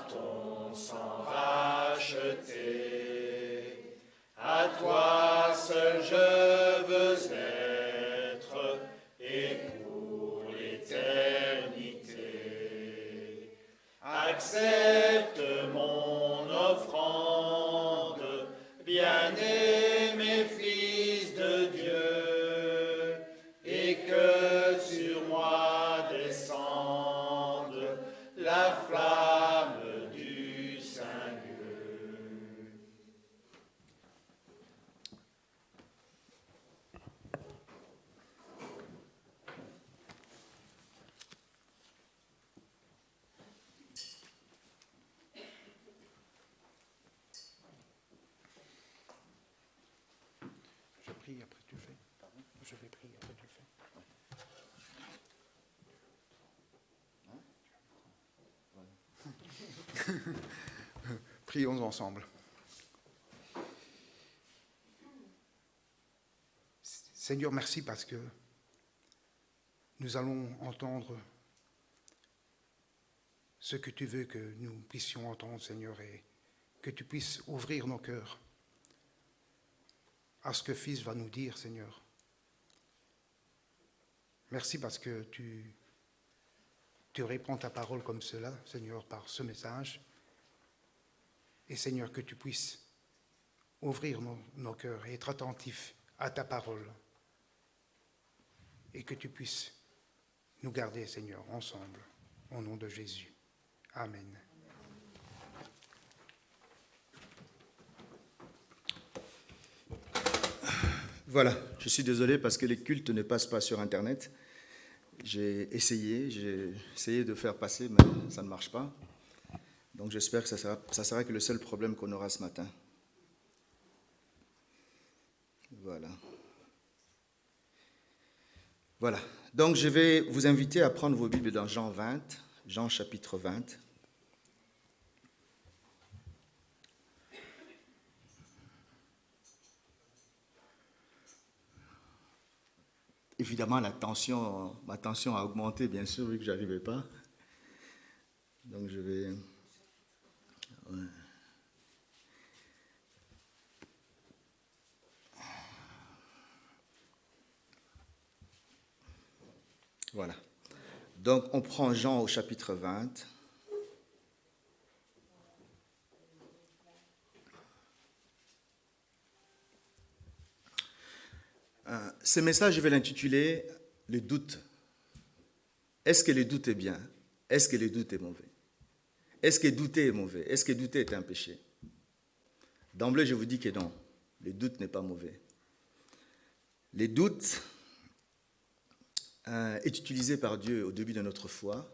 par ton sang racheté. À toi seul je veux être, et pour l'éternité. Accepte mon offrande, bien-aimé Fils de Dieu, et que sur moi descende la flamme du Saint-Dieu. Je prie, après tu fais. Je vais prier, après tu fais. Prions ensemble. Seigneur, merci parce que nous allons entendre ce que tu veux que nous puissions entendre, Seigneur, et que tu puisses ouvrir nos cœurs à ce que Fils va nous dire, Seigneur. Merci parce que tu répands ta parole comme cela, Seigneur, par ce message. Et Seigneur, que tu puisses ouvrir nos cœurs et être attentifs à ta parole. Et que tu puisses nous garder, Seigneur, ensemble, au nom de Jésus. Amen. Voilà, je suis désolé parce que les cultes ne passent pas sur Internet. J'ai essayé de faire passer, mais ça ne marche pas. Donc j'espère que ça sera que le seul problème qu'on aura ce matin. Voilà. Voilà. Donc je vais vous inviter à prendre vos Bibles dans Jean 20, Jean chapitre 20. Évidemment, ma tension a augmenté, bien sûr, vu que je n'arrivais pas. Donc je vais... Ouais. Voilà. Donc on prend Jean au chapitre 20. Ce message, je vais l'intituler « Le doute ». Est-ce que le doute est bien? Est-ce que le doute est mauvais? Est-ce que douter est mauvais? Est-ce que douter est un péché? D'emblée, je vous dis que non, le doute n'est pas mauvais. Le doute est utilisé par Dieu au début de notre foi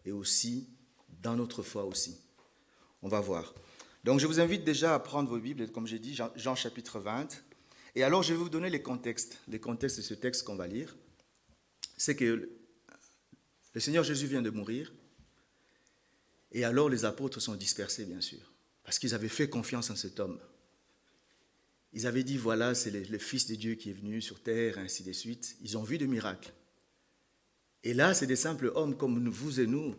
et aussi dans notre foi aussi. On va voir. Donc, je vous invite déjà à prendre vos Bibles, comme j'ai dit, Jean chapitre 20. Et alors, je vais vous donner les contextes. Les contextes de ce texte qu'on va lire. C'est que le Seigneur Jésus vient de mourir. Et alors, les apôtres sont dispersés, bien sûr. Parce qu'ils avaient fait confiance en cet homme. Ils avaient dit, voilà, c'est le Fils de Dieu qui est venu sur terre, ainsi de suite. Ils ont vu des miracles. Et là, c'est des simples hommes comme vous et nous.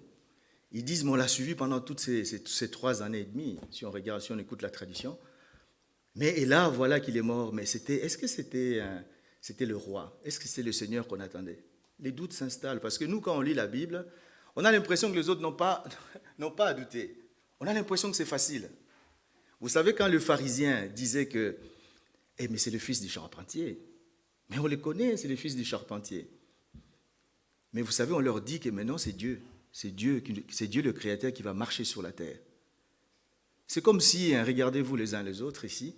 Ils disent, mais on l'a suivi pendant toutes ces 3 années et demie, si on regarde, si on écoute la tradition. Mais et là, voilà qu'il est mort. Mais est-ce que c'était le roi? Est-ce que c'est le Seigneur qu'on attendait? Les doutes s'installent. Parce que nous, quand on lit la Bible, on a l'impression que les autres n'ont pas à douter. On a l'impression que c'est facile. Vous savez, quand le pharisien disait que mais c'est le fils du charpentier. Mais on le connaît, c'est le fils du charpentier. Mais vous savez, on leur dit que maintenant c'est Dieu. C'est Dieu le Créateur qui va marcher sur la terre. C'est comme si, regardez-vous les uns les autres ici,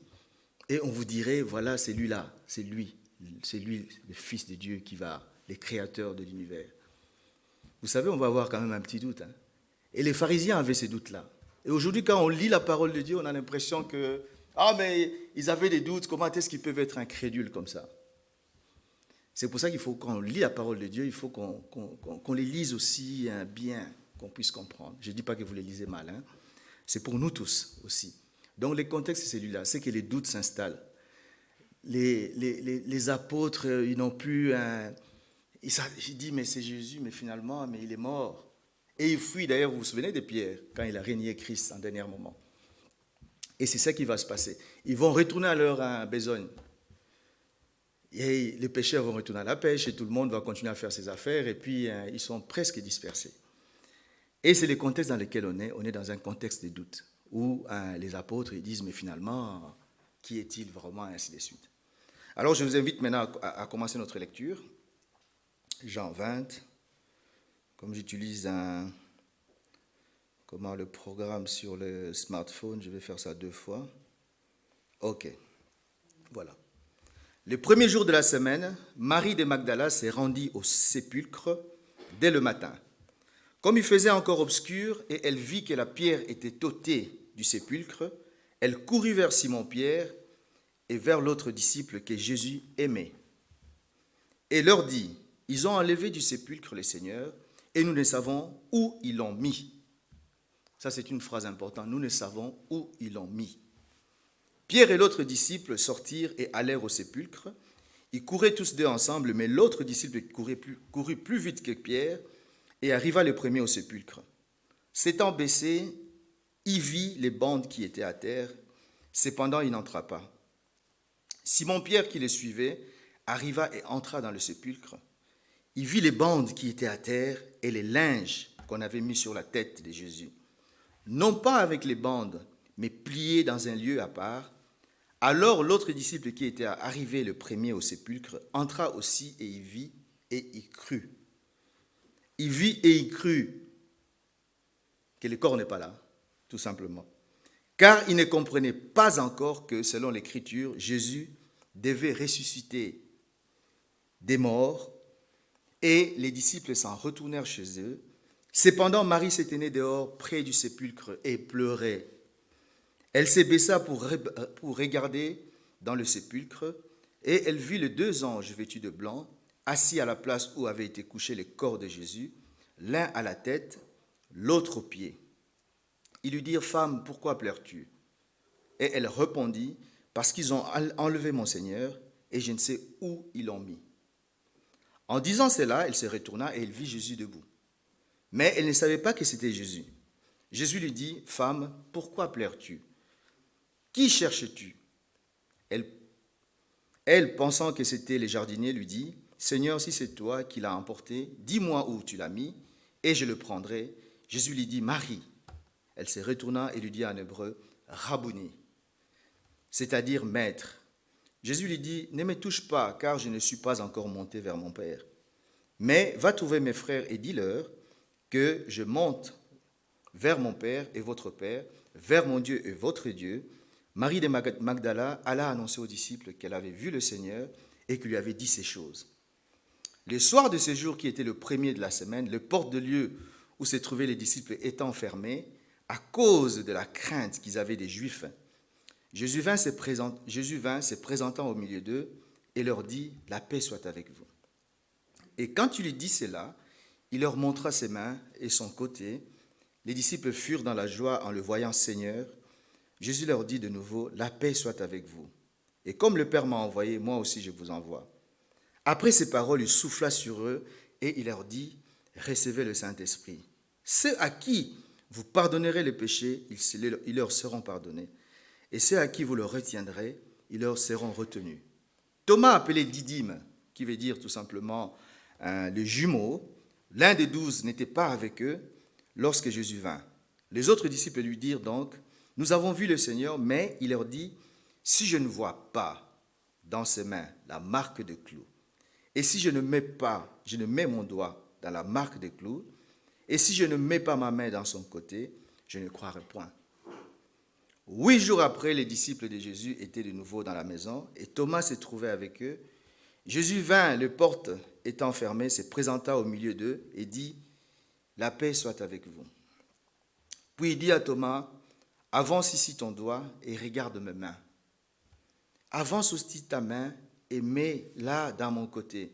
et on vous dirait, voilà, c'est lui là, c'est lui le Fils de Dieu le Créateur de l'univers. Vous savez, on va avoir quand même un petit doute. Et les pharisiens avaient ces doutes-là. Et aujourd'hui, quand on lit la parole de Dieu, on a l'impression que, mais ils avaient des doutes, comment est-ce qu'ils peuvent être incrédules comme ça? C'est pour ça qu'il faut, quand on lit la parole de Dieu, il faut qu'on les lise aussi bien, qu'on puisse comprendre. Je ne dis pas que vous les lisez mal, c'est pour nous tous aussi. Donc le contexte, c'est celui-là, c'est que les doutes s'installent. Les apôtres, ils n'ont plus... Ils disent, mais c'est Jésus, mais finalement, mais il est mort. Et il fuit, d'ailleurs, vous vous souvenez de Pierre, quand il a régné Christ en dernier moment. Et c'est ça qui va se passer. Ils vont retourner à leur besogne. Et les pêcheurs vont retourner à la pêche et tout le monde va continuer à faire ses affaires et puis ils sont presque dispersés. Et c'est le contexte dans lequel on est. On est dans un contexte de doute où les apôtres ils disent mais finalement, qui est-il vraiment, et ainsi de suite. Alors je vous invite maintenant à commencer notre lecture. Jean 20. Comme j'utilise le programme sur le smartphone, je vais faire ça 2 fois. Ok, voilà. Le premier jour de la semaine, Marie de Magdala s'est rendue au sépulcre dès le matin. Comme il faisait encore obscur et elle vit que la pierre était ôtée du sépulcre, elle courut vers Simon-Pierre et vers l'autre disciple que Jésus aimait. Et leur dit, ils ont enlevé du sépulcre le Seigneur et nous ne savons où ils l'ont mis. Ça, c'est une phrase importante. Nous ne savons où ils l'ont mis. Pierre et l'autre disciple sortirent et allèrent au sépulcre. Ils couraient tous deux ensemble, mais l'autre disciple courut plus vite que Pierre et arriva le premier au sépulcre. S'étant baissé, il vit les bandes qui étaient à terre. Cependant, il n'entra pas. Simon-Pierre, qui le suivait, arriva et entra dans le sépulcre. Il vit les bandes qui étaient à terre et les linges qu'on avait mis sur la tête de Jésus. Non pas avec les bandes, mais pliés dans un lieu à part. Alors l'autre disciple qui était arrivé le premier au sépulcre entra aussi et y vit et y crut. Il vit et y crut que le corps n'est pas là, tout simplement. Car il ne comprenait pas encore que, selon l'Écriture, Jésus devait ressusciter des morts, et les disciples s'en retournèrent chez eux. Cependant, Marie se tenait dehors près du sépulcre et pleurait. Elle se baissa pour regarder dans le sépulcre, et elle vit les 2 anges vêtus de blanc, assis à la place où avait été couché le corps de Jésus, l'un à la tête, l'autre aux pieds. Ils lui dirent, « Femme, pourquoi pleures-tu » Et elle répondit, « Parce qu'ils ont enlevé mon Seigneur, et je ne sais où ils l'ont mis. » En disant cela, elle se retourna et elle vit Jésus debout. Mais elle ne savait pas que c'était Jésus. Jésus lui dit, « Femme, pourquoi pleures-tu ? Qui cherches-tu » Elle, pensant que c'était les jardiniers, lui dit, « Seigneur, si c'est toi qui l'as emporté, dis-moi où tu l'as mis, et je le prendrai. » Jésus lui dit, « Marie. » Elle se retourna et lui dit en hébreu, « Rabouni », c'est-à-dire « maître ». Jésus lui dit, « Ne me touche pas, car je ne suis pas encore monté vers mon Père. Mais va trouver mes frères et dis-leur que je monte vers mon Père et votre Père, vers mon Dieu et votre Dieu. » Marie de Magdala alla annoncer aux disciples qu'elle avait vu le Seigneur et qu'il lui avait dit ces choses. Le soir de ce jour qui était le premier de la semaine, le porte de lieu où se trouvaient les disciples étant fermé, à cause de la crainte qu'ils avaient des Juifs, Jésus vint se présentant au milieu d'eux et leur dit, « La paix soit avec vous. » Et quand il lui dit cela, il leur montra ses mains et son côté. Les disciples furent dans la joie en le voyant Seigneur. Jésus leur dit de nouveau, « La paix soit avec vous. Et comme le Père m'a envoyé, moi aussi je vous envoie. » Après ces paroles, il souffla sur eux et il leur dit, « Recevez le Saint-Esprit. Ceux à qui vous pardonnerez les péchés, ils leur seront pardonnés. Et ceux à qui vous le retiendrez, ils leur seront retenus. » Thomas, appelé Didyme, qui veut dire tout simplement le jumeau, l'un des 12 n'était pas avec eux lorsque Jésus vint. Les autres disciples lui dirent donc, « Nous avons vu le Seigneur, » mais il leur dit, « Si je ne vois pas dans ses mains la marque de clous, et si je ne mets mon doigt dans la marque des clous, et si je ne mets pas ma main dans son côté, je ne croirai point. » 8 jours après, les disciples de Jésus étaient de nouveau dans la maison, et Thomas se trouvait avec eux. Jésus vint, les portes étant fermées, se présenta au milieu d'eux et dit, « La paix soit avec vous. » Puis il dit à Thomas, « Avance ici ton doigt et regarde mes mains. Avance aussi ta main et mets-la dans mon côté.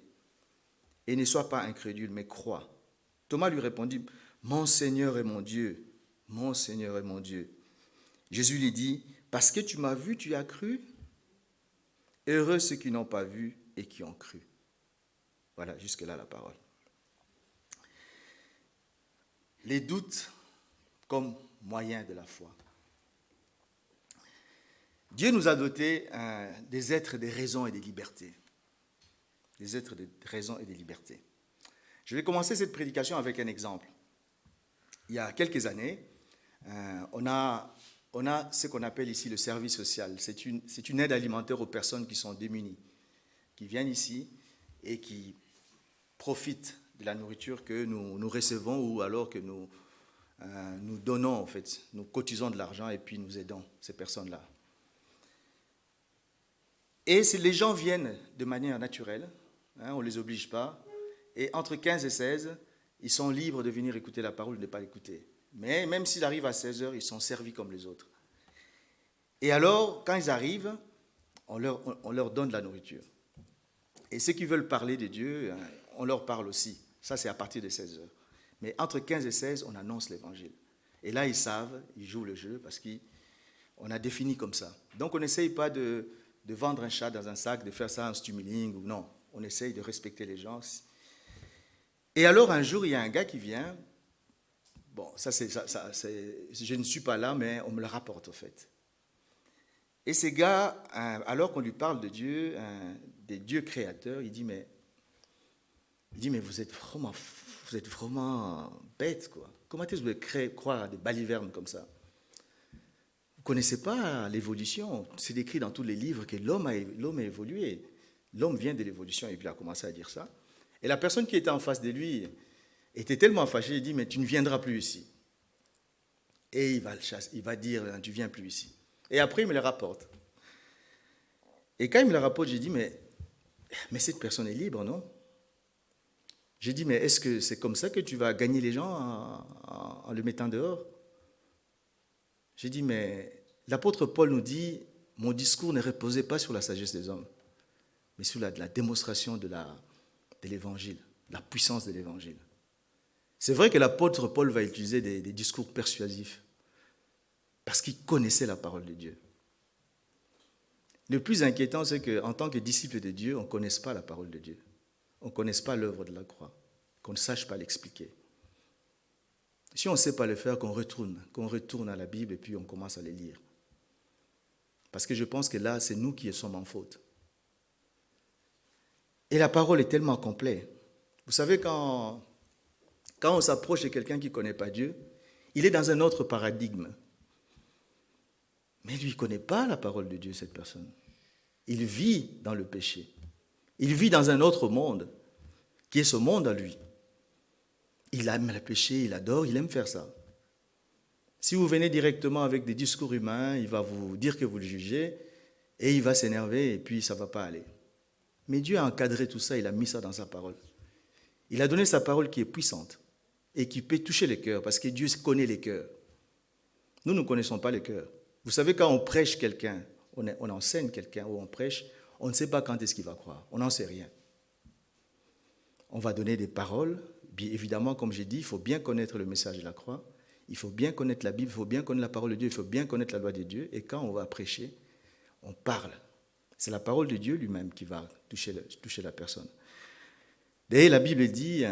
Et ne sois pas incrédule, mais crois. » Thomas lui répondit, « Mon Seigneur et mon Dieu, mon Seigneur et mon Dieu. » Jésus lui dit, « Parce que tu m'as vu, tu as cru. Heureux ceux qui n'ont pas vu et qui ont cru. » Voilà, jusque-là la parole. les doutes comme moyen de la foi. Dieu nous a dotés des êtres des raisons et des libertés. Des êtres des raisons et des libertés. Je vais commencer cette prédication avec un exemple. Il y a quelques années, on a ce qu'on appelle ici le service social. C'est une aide alimentaire aux personnes qui sont démunies, qui viennent ici et qui profitent de la nourriture que nous recevons ou alors que nous donnons, en fait. Nous cotisons de l'argent et puis nous aidons ces personnes-là. Et les gens viennent de manière naturelle, on ne les oblige pas, et entre 15 et 16, ils sont libres de venir écouter la parole ou de ne pas l'écouter. Mais même s'ils arrivent à 16 heures, ils sont servis comme les autres. Et alors, quand ils arrivent, on leur donne de la nourriture. Et ceux qui veulent parler de Dieu, on leur parle aussi. Ça, c'est à partir de 16 heures. Mais entre 15 et 16, on annonce l'évangile. Et là, ils savent, ils jouent le jeu parce qu'on a défini comme ça. Donc, on n'essaye pas de vendre un chat dans un sac, de faire ça en stummiling ou non. On essaye de respecter les gens. Et alors, un jour, il y a un gars qui vient. Bon, je ne suis pas là, mais on me le rapporte, en fait. Et ces gars, alors qu'on lui parle de Dieu, des dieux créateurs, il dit, mais vous êtes vraiment bête, quoi. Comment est-ce que vous pouvez croire à des balivernes comme ça? Vous ne connaissez pas l'évolution. C'est décrit dans tous les livres que l'homme a évolué. L'homme vient de l'évolution, et puis il a commencé à dire ça. Et la personne qui était en face de lui était tellement fâchée, il dit, mais tu ne viendras plus ici. Et il va le chasser, il va dire, tu ne viens plus ici. Et après, il me le rapporte. Et quand il me le rapporte, j'ai dit, mais cette personne est libre, non? J'ai dit, mais est-ce que c'est comme ça que tu vas gagner les gens en le mettant dehors? J'ai dit, mais l'apôtre Paul nous dit, mon discours ne reposait pas sur la sagesse des hommes, mais sur la démonstration de l'évangile, la puissance de l'évangile. C'est vrai que l'apôtre Paul va utiliser des discours persuasifs, parce qu'il connaissait la parole de Dieu. Le plus inquiétant, c'est qu'en tant que disciple de Dieu, on ne connaisse pas la parole de Dieu. On ne connaisse pas l'œuvre de la croix, qu'on ne sache pas l'expliquer. Si on ne sait pas le faire, qu'on retourne à la Bible et puis on commence à les lire. Parce que je pense que là, c'est nous qui sommes en faute. Et la parole est tellement complète. Vous savez, quand on s'approche de quelqu'un qui ne connaît pas Dieu, il est dans un autre paradigme. Mais lui, il ne connaît pas la parole de Dieu, cette personne. Il vit dans le péché. Il vit dans un autre monde, qui est ce monde à lui. Il aime le péché, il adore, il aime faire ça. Si vous venez directement avec des discours humains, il va vous dire que vous le jugez, et il va s'énerver, et puis ça ne va pas aller. Mais Dieu a encadré tout ça, il a mis ça dans sa parole. Il a donné sa parole qui est puissante, et qui peut toucher les cœurs, parce que Dieu connaît les cœurs. Nous ne connaissons pas les cœurs. Vous savez, quand on prêche quelqu'un, on enseigne quelqu'un, ou on prêche, on ne sait pas quand est-ce qu'il va croire. On n'en sait rien. On va donner des paroles. Bien évidemment, comme j'ai dit, il faut bien connaître le message de la croix. Il faut bien connaître la Bible, il faut bien connaître la parole de Dieu, il faut bien connaître la loi de Dieu. Et quand on va prêcher, on parle. C'est la parole de Dieu lui-même qui va toucher la personne. D'ailleurs, la Bible dit,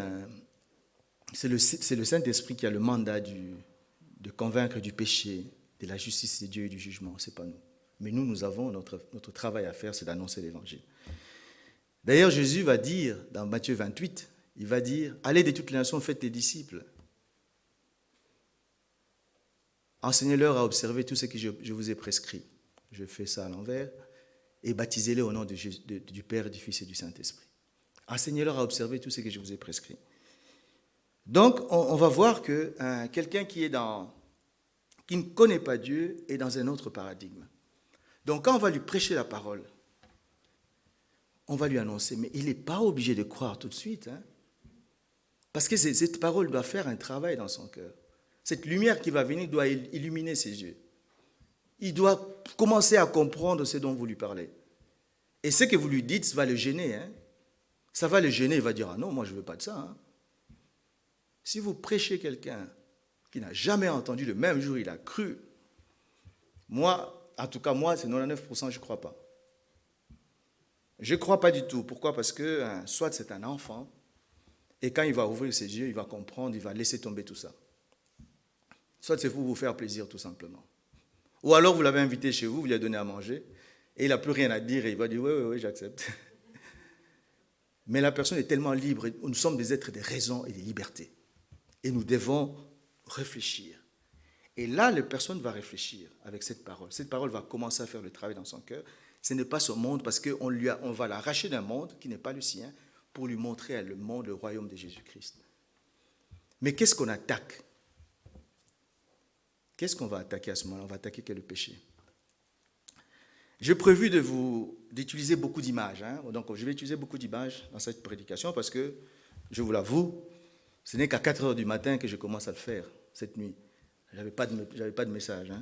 c'est le Saint-Esprit qui a le mandat de convaincre du péché, de la justice de Dieu et du jugement. Ce n'est pas nous. Mais nous avons notre travail à faire, c'est d'annoncer l'Évangile. D'ailleurs, Jésus va dire, dans Matthieu 28, il va dire, allez de toutes les nations, faites des disciples. Enseignez-leur à observer tout ce que je vous ai prescrit. Je fais ça à l'envers. Et baptisez-les au nom du Père, du Fils et du Saint-Esprit. Enseignez-leur à observer tout ce que je vous ai prescrit. Donc, on va voir que quelqu'un qui ne connaît pas Dieu est dans un autre paradigme. Donc, quand on va lui prêcher la parole, on va lui annoncer, mais il n'est pas obligé de croire tout de suite. Parce que cette parole doit faire un travail dans son cœur. Cette lumière qui va venir doit illuminer ses yeux. Il doit commencer à comprendre ce dont vous lui parlez. Et ce que vous lui dites va le gêner. Ça va le gêner, il va dire, ah non, moi je ne veux pas de ça. Si vous prêchez quelqu'un qui n'a jamais entendu, le même jour il a cru, moi, en tout cas moi, c'est 99%, je ne crois pas. Je ne crois pas du tout. Pourquoi? Parce que soit c'est un enfant, et quand il va ouvrir ses yeux, il va comprendre, il va laisser tomber tout ça. Soit c'est pour vous faire plaisir, tout simplement. Ou alors vous l'avez invité chez vous, vous lui avez donné à manger, et il n'a plus rien à dire, et il va dire, oui, j'accepte. Mais la personne est tellement libre, nous sommes des êtres de raison et de liberté. Et nous devons réfléchir. Et là, la personne va réfléchir avec cette parole. Cette parole va commencer à faire le travail dans son cœur. Ce n'est pas son monde, parce qu'on va l'arracher d'un monde qui n'est pas le sien pour lui montrer le monde, le royaume de Jésus-Christ. Mais qu'est-ce qu'on attaque? Qu'est-ce qu'on va attaquer à ce moment-là? On va attaquer quel est le péché? J'ai prévu d'utiliser beaucoup d'images. Donc, je vais utiliser beaucoup d'images dans cette prédication parce que, je vous l'avoue, ce n'est qu'à 4 heures du matin que je commence à le faire, cette nuit. Je n'avais pas de message.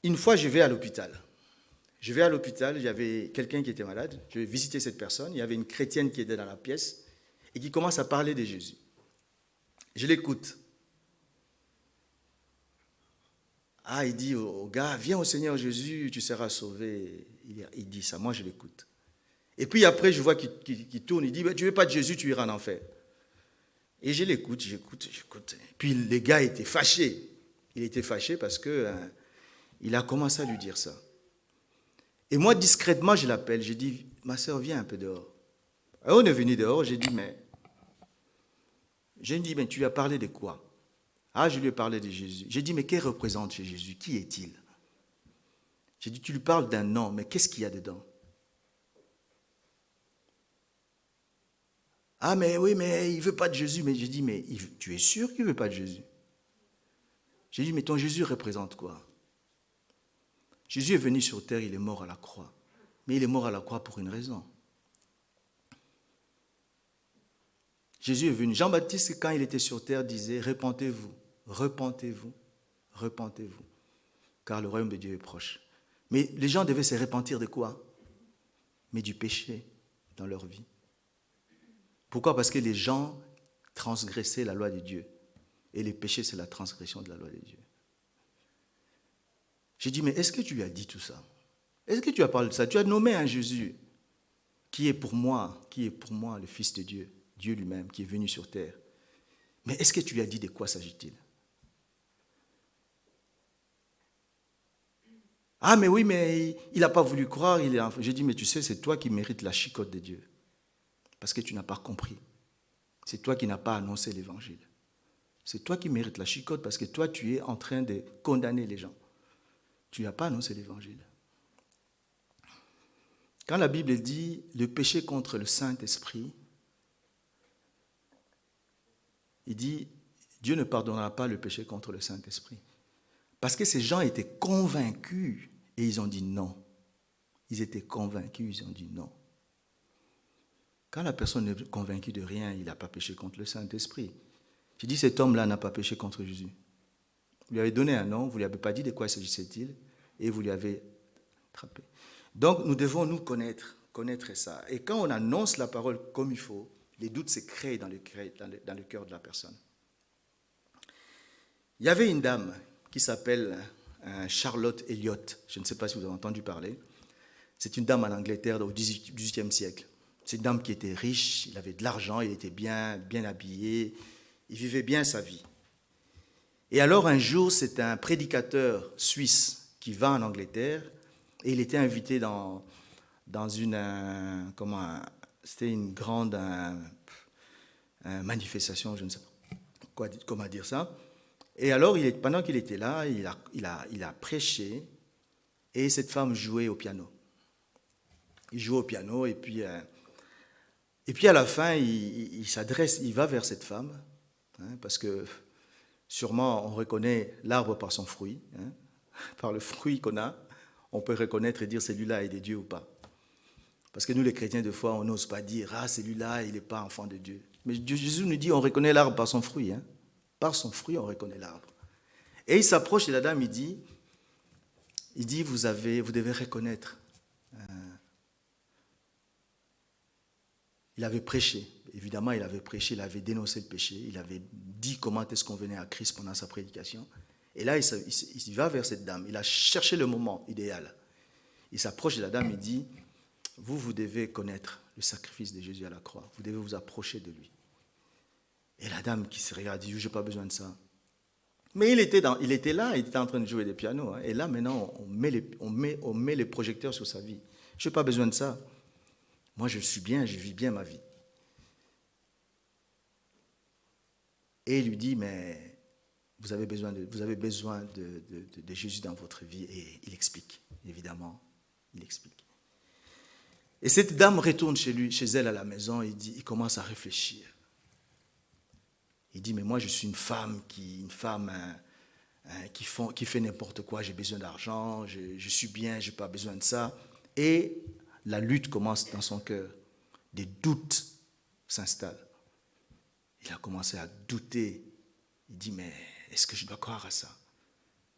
Une fois, je vais à l'hôpital. Je vais à l'hôpital, il y avait quelqu'un qui était malade. Je vais visiter cette personne. Il y avait une chrétienne qui était dans la pièce et qui commence à parler de Jésus. Je l'écoute. Ah, il dit au gars, viens au Seigneur Jésus, tu seras sauvé. Il dit ça, moi je l'écoute. Et puis après, je vois qu'il tourne, il dit, tu ne veux pas de Jésus, tu iras en enfer. Et je l'écoute, j'écoute. Puis le gars était fâché. Il était fâché parce qu'il a commencé à lui dire ça. Et moi, discrètement, je l'appelle. J'ai dit, ma soeur, viens un peu dehors. Et on est venu dehors, j'ai dit, mais tu lui as parlé de quoi? Ah, je lui ai parlé de Jésus. J'ai dit, mais qu'est-ce qu'il représente chez Jésus? Qui est-il? J'ai dit, tu lui parles d'un nom, mais qu'est-ce qu'il y a dedans? Ah, mais oui, mais il ne veut pas de Jésus. Mais j'ai dit, mais tu es sûr qu'il ne veut pas de Jésus? J'ai dit, mais ton Jésus représente quoi? Jésus est venu sur terre, il est mort à la croix. Mais il est mort à la croix pour une raison. Jésus est venu. Jean-Baptiste, quand il était sur terre, disait, repentez-vous, repentez-vous, repentez-vous, car le royaume de Dieu est proche. Mais les gens devaient se repentir de quoi? Mais du péché dans leur vie. Pourquoi? Parce que les gens transgressaient la loi de Dieu. Et le péché, c'est la transgression de la loi de Dieu. J'ai dit, mais est-ce que tu lui as dit tout ça? Est-ce que tu as parlé de ça? Tu as nommé un Jésus qui est pour moi le Fils de Dieu, Dieu lui-même, qui est venu sur terre. Mais est-ce que tu lui as dit de quoi s'agit-il? Ah, mais oui, mais il n'a pas voulu croire. J'ai dit, mais tu sais, c'est toi qui mérites la chicotte de Dieu. Parce que tu n'as pas compris. C'est toi qui n'as pas annoncé l'évangile. C'est toi qui mérites la chicotte parce que toi, tu es en train de condamner les gens. Tu n'as pas annoncé l'évangile. Quand la Bible dit le péché contre le Saint-Esprit, il dit Dieu ne pardonnera pas le péché contre le Saint-Esprit. Parce que ces gens étaient convaincus et ils ont dit non. Ils étaient convaincus, ils ont dit non. Quand la personne n'est convaincue de rien, il n'a pas péché contre le Saint-Esprit. J'ai dit cet homme-là n'a pas péché contre Jésus. Vous lui avez donné un nom, vous ne lui avez pas dit de quoi s'agissait-il, et vous lui avez attrapé. Donc nous devons nous connaître ça. Et quand on annonce la parole comme il faut, les doutes se créent dans le cœur de la personne. Il y avait une dame qui s'appelle Charlotte Elliott. Je ne sais pas si vous avez entendu parler. C'est une dame en Angleterre au XVIIIe siècle. C'est une dame qui était riche, il avait de l'argent, il était bien habillé, il vivait bien sa vie. Et alors un jour, c'est un prédicateur suisse qui va en Angleterre et il était invité dans c'était une grande manifestation, je ne sais pas comment dire ça. Et alors, pendant qu'il était là, il a prêché et cette femme jouait au piano. Il jouait au piano et puis à la fin, il va vers cette femme, parce que sûrement on reconnaît l'arbre par son fruit, par le fruit qu'on a, on peut reconnaître et dire celui-là est de Dieu ou pas. Parce que nous les chrétiens, des fois, on n'ose pas dire celui-là, il n'est pas enfant de Dieu. Mais Jésus nous dit on reconnaît l'arbre par son fruit. Par son fruit, on reconnaît l'arbre. Et il s'approche de la dame, il dit vous devez reconnaître. Il avait prêché, évidemment il avait prêché, il avait dénoncé le péché, il avait dit comment est-ce qu'on venait à Christ pendant sa prédication. Et là, il va vers cette dame, il a cherché le moment idéal. Il s'approche de la dame, il dit, vous devez connaître le sacrifice de Jésus à la croix, vous devez vous approcher de lui. Et la dame qui se regarde dit, je n'ai pas besoin de ça. Mais il était là, il était en train de jouer des pianos. Hein. Et là, maintenant, on met les projecteurs sur sa vie. Je n'ai pas besoin de ça. Moi, je suis bien, je vis bien ma vie. Et il lui dit, mais vous avez besoin de Jésus dans votre vie. Et il explique, évidemment, il explique. Et cette dame retourne chez elle à la maison, il commence à réfléchir. Il dit, mais moi je suis une femme qui fait n'importe quoi, j'ai besoin d'argent, je suis bien, je n'ai pas besoin de ça. Et la lutte commence dans son cœur. Des doutes s'installent. Il a commencé à douter. Il dit, mais est-ce que je dois croire à ça?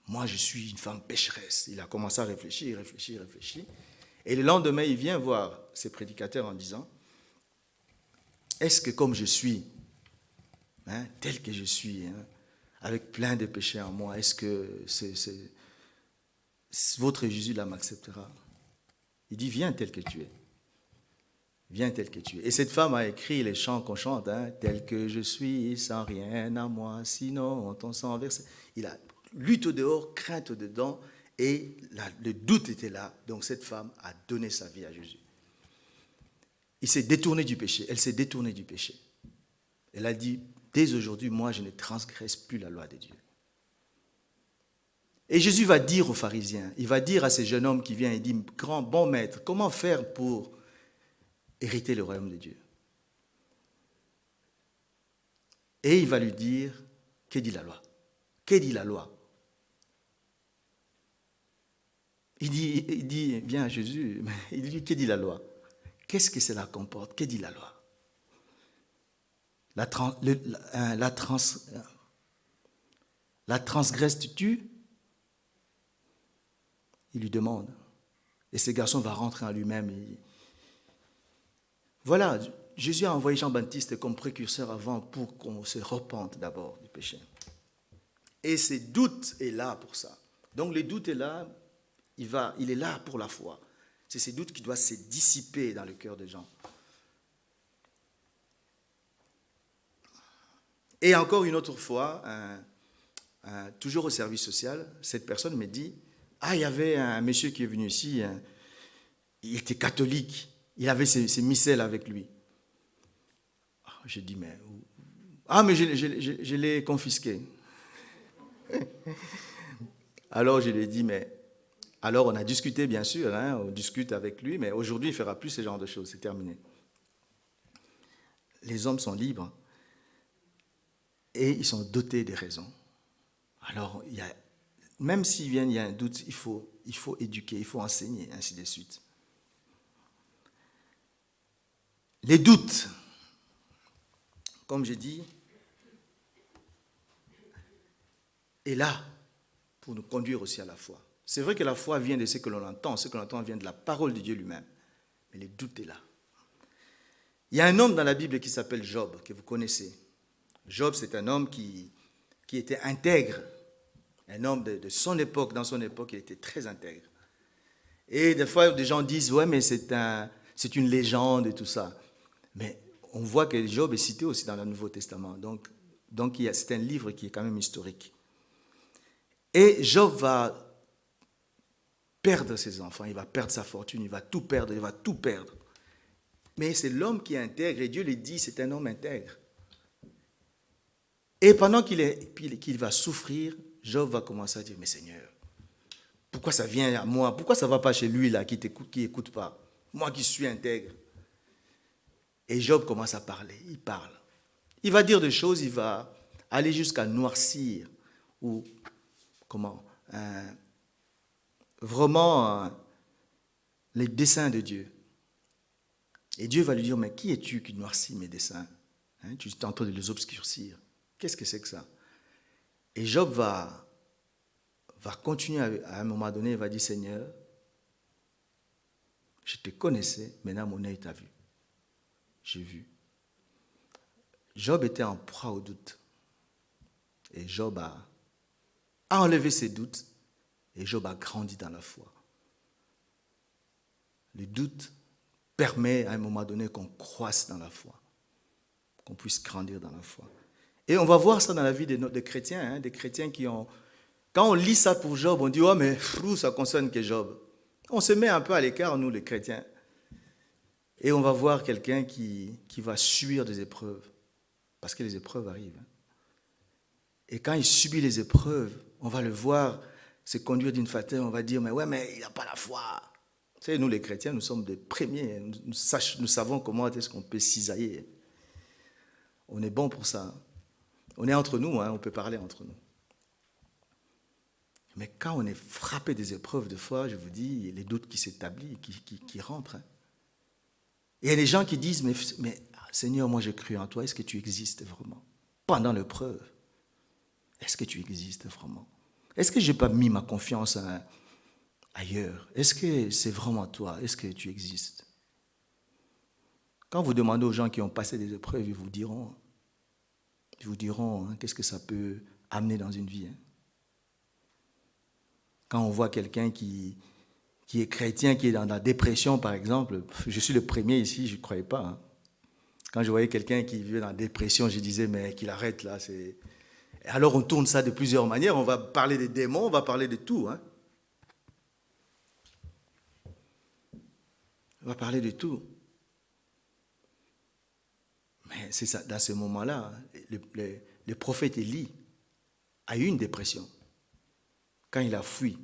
Moi je suis une femme pécheresse. Il a commencé à réfléchir. Et le lendemain, il vient voir ses prédicateurs en disant, est-ce que comme je suis, tel que je suis, avec plein de péchés en moi, est-ce que votre Jésus là m'acceptera? Il dit, viens tel que tu es. Viens tel que tu es. Et cette femme a écrit les chants qu'on chante, tel que je suis, sans rien à moi, sinon ton sang versé. Il a lutte au dehors, crainte au dedans, et le doute était là. Donc cette femme a donné sa vie à Jésus. Il s'est détourné du péché. Elle s'est détournée du péché. Elle a dit, dès aujourd'hui, moi, je ne transgresse plus la loi de Dieu. Et Jésus va dire aux pharisiens, il va dire à ces jeunes hommes qui viennent et dit, grand, bon maître, comment faire pour hériter le royaume de Dieu? Et il va lui dire, que dit la loi? Que dit la loi? Il dit, bien Jésus, il dit, que dit la loi? Qu'est-ce que cela comporte? Que dit la loi? La transgresses-tu? Il lui demande. Et ce garçon va rentrer en lui-même. Voilà, Jésus a envoyé Jean-Baptiste comme précurseur avant pour qu'on se repente d'abord du péché. Et ce doute est là pour ça. Donc le doute est là, il est là pour la foi. C'est ce doute qui doit se dissiper dans le cœur des gens. Et encore une autre fois, toujours au service social, cette personne me dit, il y avait un monsieur qui est venu ici, il était catholique, il avait ses missels avec lui. J'ai dit, mais je l'ai confisqué. Alors je lui ai dit, alors on a discuté bien sûr, on discute avec lui, mais aujourd'hui il ne fera plus ce genre de choses, c'est terminé. Les hommes sont libres. Et ils sont dotés des raisons. Alors, même s'il y a un doute, il faut éduquer, il faut enseigner, ainsi de suite. Les doutes, comme j'ai dit, est là pour nous conduire aussi à la foi. C'est vrai que la foi vient de ce que l'on entend vient de la parole de Dieu lui-même. Mais le doute est là. Il y a un homme dans la Bible qui s'appelle Job, que vous connaissez. Job, c'est un homme qui était intègre, un homme de son époque, dans son époque, il était très intègre. Et des fois, des gens disent, ouais, mais c'est une légende et tout ça. Mais on voit que Job est cité aussi dans le Nouveau Testament. Donc c'est un livre qui est quand même historique. Et Job va perdre ses enfants, il va perdre sa fortune, il va tout perdre. Mais c'est l'homme qui est intègre, et Dieu le dit, c'est un homme intègre. Et pendant qu'il va souffrir, Job va commencer à dire, mais Seigneur, pourquoi ça vient à moi? Pourquoi ça ne va pas chez lui là, qui n'écoute pas? Moi qui suis intègre. Et Job commence à parler, il parle. Il va dire des choses, il va aller jusqu'à noircir, ou vraiment les desseins de Dieu. Et Dieu va lui dire, mais qui es-tu qui noircis mes desseins? Tu es en train de les obscurcir. Qu'est-ce que c'est que ça? Et Job va continuer à un moment donné, il va dire, Seigneur, je te connaissais, maintenant mon œil t'a vu. J'ai vu. Job était en proie au doute. Et Job a enlevé ses doutes, et Job a grandi dans la foi. Le doute permet à un moment donné qu'on croisse dans la foi, qu'on puisse grandir dans la foi. Et on va voir ça dans la vie des chrétiens, des chrétiens qui ont... Quand on lit ça pour Job, on dit, oh mais ça concerne que Job. On se met un peu à l'écart, nous les chrétiens. Et on va voir quelqu'un qui va subir des épreuves. Parce que les épreuves arrivent. Et quand il subit les épreuves, on va le voir se conduire d'une façon, on va dire, mais ouais, mais il n'a pas la foi. Vous savez, nous les chrétiens, nous sommes des premiers. Nous savons comment est-ce qu'on peut cisailler. On est bon pour ça. On est entre nous, on peut parler entre nous. Mais quand on est frappé des épreuves de foi, je vous dis, il y a les doutes qui s'établissent, qui rentrent. Et il y a des gens qui disent, mais Seigneur, moi j'ai cru en toi, est-ce que tu existes vraiment? Pendant l'épreuve, est-ce que tu existes vraiment? Est-ce que je n'ai pas mis ma confiance ailleurs? Est-ce que c'est vraiment toi? Est-ce que tu existes? Quand vous demandez aux gens qui ont passé des épreuves, ils vous diront qu'est-ce que ça peut amener dans une vie. Quand on voit quelqu'un qui est chrétien, qui est dans la dépression, par exemple, je suis le premier ici, je ne croyais pas. Quand je voyais quelqu'un qui vivait dans la dépression, je disais, mais qu'il arrête là. Alors on tourne ça de plusieurs manières, on va parler des démons, on va parler de tout. On va parler de tout. Mais c'est ça, dans ce moment-là, le prophète Élie a eu une dépression. Quand il a fui,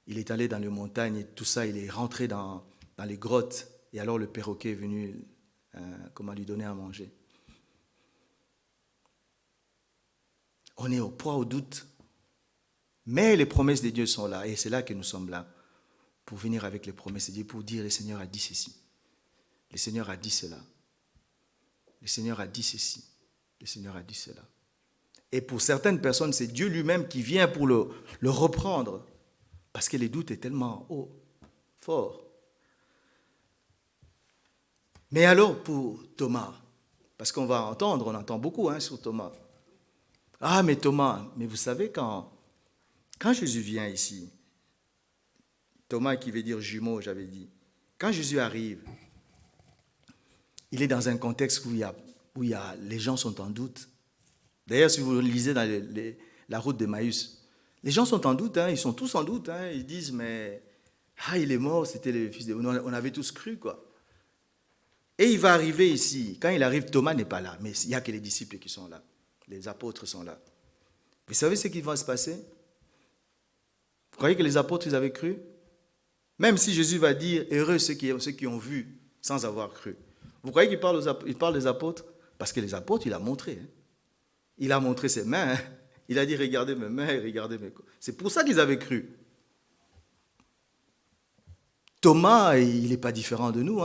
il est allé dans les montagnes et tout ça, il est rentré dans les grottes. Et alors le perroquet est venu lui donner à manger. On est au poids au doute. Mais les promesses de Dieu sont là. Et c'est là que nous sommes là. Pour venir avec les promesses de Dieu, pour dire le Seigneur a dit ceci. Le Seigneur a dit cela. Le Seigneur a dit ceci. Le Seigneur a dit cela. Et pour certaines personnes, c'est Dieu lui-même qui vient pour le reprendre. Parce que les doutes est tellement fort. Mais alors pour Thomas, parce qu'on va entendre, on entend beaucoup sur Thomas. Ah mais Thomas, mais vous savez quand Jésus vient ici, Thomas qui veut dire jumeau, j'avais dit, quand Jésus arrive, il est dans un contexte où les gens sont en doute. D'ailleurs, si vous lisez dans la route d'Emmaüs, les gens sont en doute, ils sont tous en doute. Ils disent, mais il est mort, c'était le fils de... On avait tous cru, quoi. Et il va arriver ici. Quand il arrive, Thomas n'est pas là, mais il n'y a que les disciples qui sont là. Les apôtres sont là. Vous savez ce qui va se passer? Vous croyez que les apôtres, ils avaient cru? Même si Jésus va dire, heureux ceux qui ont vu sans avoir cru. Vous croyez qu'il parle des apôtres? Parce que les apôtres, il a montré. Il a montré ses mains. Il a dit, regardez mes mains, regardez mes corps. C'est pour ça qu'ils avaient cru. Thomas, il n'est pas différent de nous.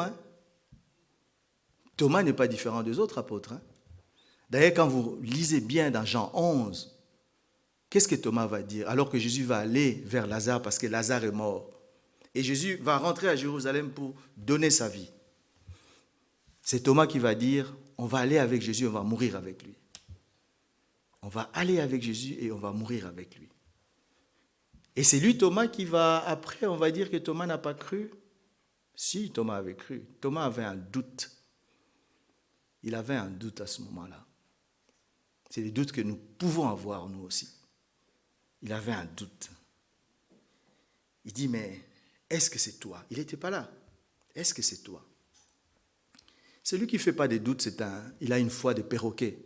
Thomas n'est pas différent des autres apôtres. D'ailleurs, quand vous lisez bien dans Jean 11, qu'est-ce que Thomas va dire? Alors que Jésus va aller vers Lazare parce que Lazare est mort. Et Jésus va rentrer à Jérusalem pour donner sa vie. C'est Thomas qui va dire, on va aller avec Jésus, on va mourir avec lui. On va aller avec Jésus et on va mourir avec lui. Et c'est lui, Thomas, qui va, après, on va dire que Thomas n'a pas cru. Si, Thomas avait cru. Thomas avait un doute. Il avait un doute à ce moment-là. C'est des doutes que nous pouvons avoir, nous aussi. Il avait un doute. Il dit, mais est-ce que c'est toi? Il n'était pas là. Est-ce que c'est toi? Celui qui ne fait pas des doutes, il a une foi de perroquet.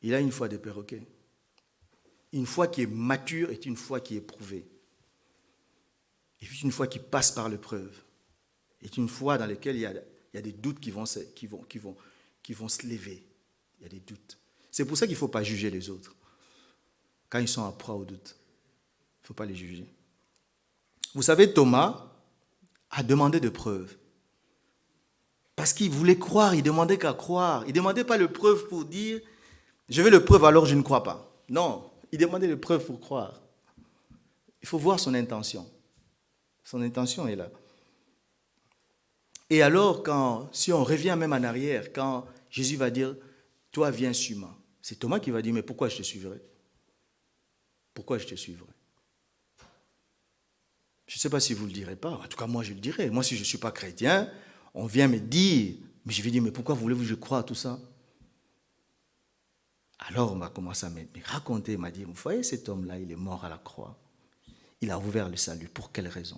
Il a une foi de perroquet. Une foi qui est mature est une foi qui est prouvée. Et puis une foi qui passe par l'épreuve. C'est une foi dans laquelle il y a des doutes qui vont se lever. Il y a des doutes. C'est pour ça qu'il ne faut pas juger les autres. Quand ils sont en proie au doute, il ne faut pas les juger. Vous savez, Thomas a demandé des preuves. Parce qu'il voulait croire, il demandait qu'à croire. Il ne demandait pas le preuve pour dire « je veux le preuve alors je ne crois pas ». Non, il demandait le preuve pour croire. Il faut voir son intention. Son intention est là. Et alors, si on revient même en arrière, quand Jésus va dire « toi viens sur moi », c'est Thomas qui va dire « mais pourquoi je te suivrai ?» Pourquoi je te suivrai? Je ne sais pas si vous ne le direz pas. En tout cas, moi, je le dirai. Moi, si je ne suis pas chrétien, on vient me dire, mais je vais dire, mais pourquoi voulez-vous que je croie à tout ça? Alors on va commencer à me raconter, il m'a dit, vous voyez cet homme-là, il est mort à la croix. Il a ouvert le salut. Pour quelle raison?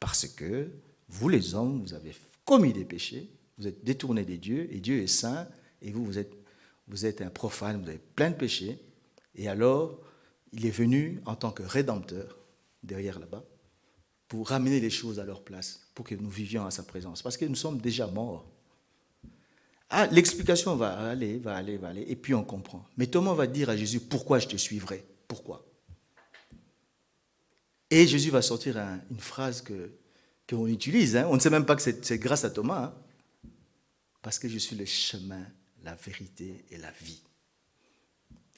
Parce que vous les hommes, vous avez commis des péchés, vous êtes détournés des dieux, et Dieu est saint, et vous êtes un profane, vous avez plein de péchés. Et alors, il est venu en tant que rédempteur, derrière là-bas, pour ramener les choses à leur place, pour que nous vivions à sa présence. Parce que nous sommes déjà morts. Ah, l'explication va aller, et puis on comprend. Mais Thomas va dire à Jésus, pourquoi je te suivrai? Pourquoi? Et Jésus va sortir une phrase qu'on utilise. On ne sait même pas que c'est grâce à Thomas. Parce que je suis le chemin, la vérité et la vie.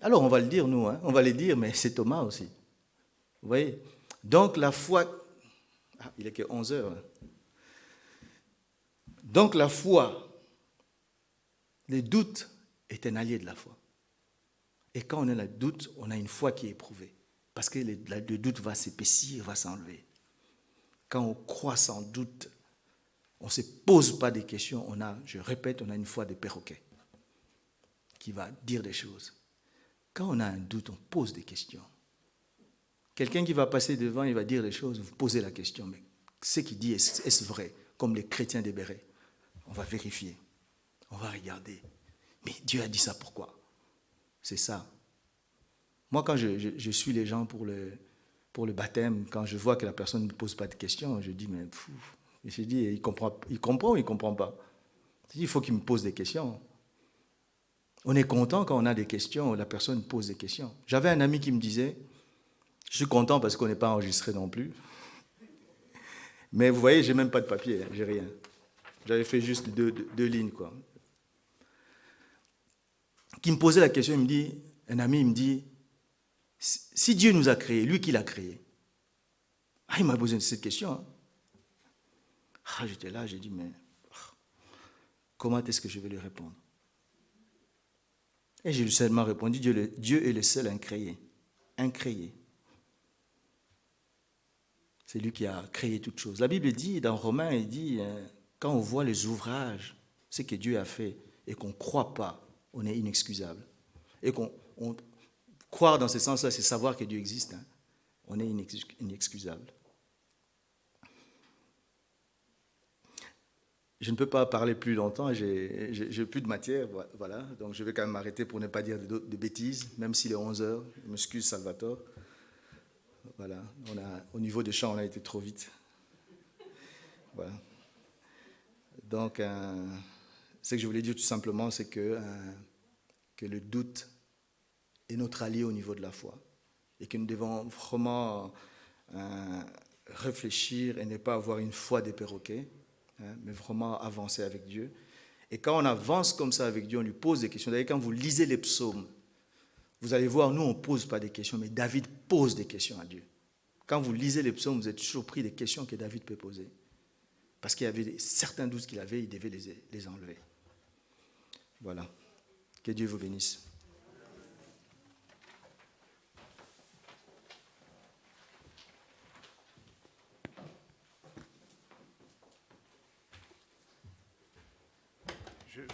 Alors on va le dire, nous. On va le dire, mais c'est Thomas aussi. Vous voyez? Donc la foi... Ah, il est que 11 heures. Donc la foi... Le doute est un allié de la foi. Et quand on a le doute, on a une foi qui est éprouvée. Parce que le doute va s'épaissir, va s'enlever. Quand on croit sans doute, on ne se pose pas des questions. Je répète, on a une foi de perroquet qui va dire des choses. Quand on a un doute, on pose des questions. Quelqu'un qui va passer devant, il va dire des choses, vous posez la question, mais ce qu'il dit, est-ce vrai? Comme les chrétiens des bérets. On va vérifier. On va regarder. Mais Dieu a dit ça pourquoi? C'est ça. Moi, quand je suis les gens pour le baptême, quand je vois que la personne ne pose pas de questions, je dis, mais je dis, il comprend ou il ne comprend pas? Il faut qu'il me pose des questions. On est content quand on a des questions, la personne pose des questions. J'avais un ami qui me disait, je suis content parce qu'on n'est pas enregistré non plus, mais vous voyez, j'ai même pas de papier, j'ai rien. J'avais fait juste deux lignes, quoi. Qui me posait la question, un ami, il me dit, si Dieu nous a créés, lui qui l'a créé, il m'a posé cette question. J'étais là, j'ai dit, mais comment est-ce que je vais lui répondre? Et j'ai lui seulement répondu, Dieu est le seul incréé. Incréé. C'est lui qui a créé toutes choses. La Bible dit, dans Romains, il dit, quand on voit les ouvrages, ce que Dieu a fait, et qu'on ne croit pas, on est inexcusable. Et croire dans ce sens-là, c'est savoir que Dieu existe. On est inexcusable. Je ne peux pas parler plus longtemps, j'ai plus de matière, voilà. Donc je vais quand même m'arrêter pour ne pas dire de bêtises, même s'il est 11 heures. Je m'excuse, Salvatore. Voilà, au niveau des chants, on a été trop vite. Voilà. Donc, ce que je voulais dire tout simplement, c'est que le doute est notre allié au niveau de la foi et que nous devons vraiment réfléchir et ne pas avoir une foi des perroquets, mais vraiment avancer avec Dieu. Et quand on avance comme ça avec Dieu, on lui pose des questions. D'ailleurs, quand vous lisez les psaumes, vous allez voir, nous, on ne pose pas des questions, mais David pose des questions à Dieu. Quand vous lisez les psaumes, vous êtes surpris des questions que David peut poser. Parce qu'il y avait certains doutes qu'il avait, il devait les enlever. Voilà. Que Dieu vous bénisse.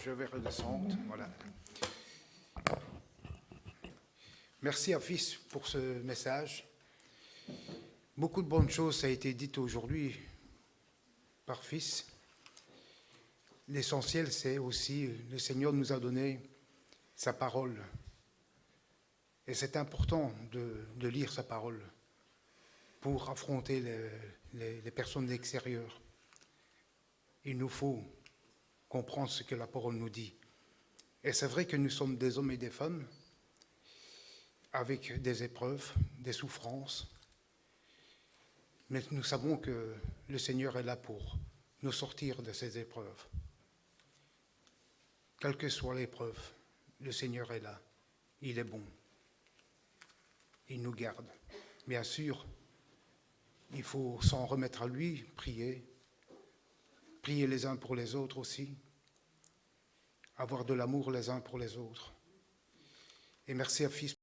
Je vais redescendre. Voilà. Merci à Fils pour ce message. Beaucoup de bonnes choses ont été dites aujourd'hui par Fils. L'essentiel, c'est aussi, le Seigneur nous a donné sa parole. Et c'est important de lire sa parole pour affronter les personnes extérieures. Il nous faut comprendre ce que la parole nous dit. Et c'est vrai que nous sommes des hommes et des femmes avec des épreuves, des souffrances, mais nous savons que le Seigneur est là pour nous sortir de ces épreuves. Quelle que soit l'épreuve, le Seigneur est là. Il est bon. Il nous garde. Bien sûr, il faut s'en remettre à lui, prier les uns pour les autres aussi, avoir de l'amour les uns pour les autres. Et merci à Fils